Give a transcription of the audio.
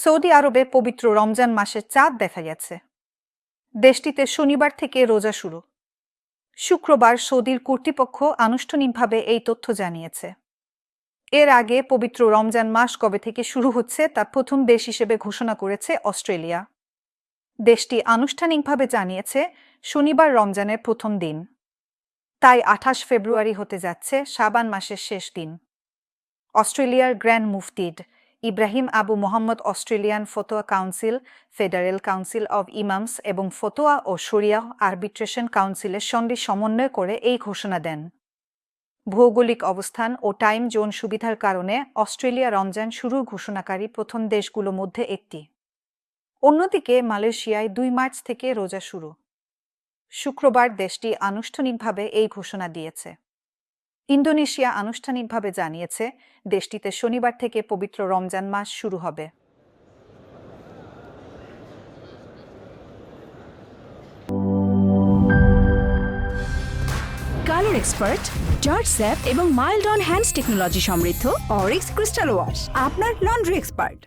Saudi আরবে পবিত্র রমজান মাসে চাঁদ দেখা গেছে। দেশটিতে শনিবার থেকে রোজা শুরু। শুক্রবার সৌদির কর্তৃপক্ষ আনুষ্ঠানিকভাবে এই তথ্য জানিয়েছে। এর আগে পবিত্র রমজান মাস কবে থেকে শুরু হচ্ছে তা প্রথম দেশ হিসেবে ঘোষণা করেছে অস্ট্রেলিয়া। দেশটি আনুষ্ঠানিকভাবে জানিয়েছে শনিবার রমজানের প্রথম দিন, তাই 28 ফেব্রুয়ারি হতে যাচ্ছে শাবান মাসের শেষ দিন। অস্ট্রেলিয়ার গ্র্যান্ড মুফতিড ইব্রাহিম আবু মোহাম্মদ অস্ট্রেলিয়ান ফতোয়া কাউন্সিল, ফেডারেল কাউন্সিল অব ইমামস এবং ফতোয়া ও শরিয়াহ আরবিট্রেশন কাউন্সিলের সঙ্গে সমন্বয় করে এই ঘোষণা দেন। ভৌগোলিক অবস্থান ও টাইম জোন সুবিধার কারণে অস্ট্রেলিয়া রমজান শুরুর ঘোষণাকারী প্রথম দেশগুলোর মধ্যে একটি। অন্যদিকে মালয়েশিয়ায় 2 মার্চ থেকে রোজা শুরু। শুক্রবার দেশটি আনুষ্ঠানিকভাবে এই ঘোষণা দিয়েছে। ইন্দোনেশিয়া আনুষ্ঠানিকভাবে জানিয়েছে দেশটিতে শনিবার থেকে পবিত্র রমজান মাস শুরু হবে। কালার এক্সপার্ট, জর্জ স্যাপ এবং মাইল্ড অন হ্যান্ডস টেকনোলজি সমৃদ্ধ অরিক্স ক্রিস্টাল ওয়াশ আপনার লন্ড্রি এক্সপার্ট।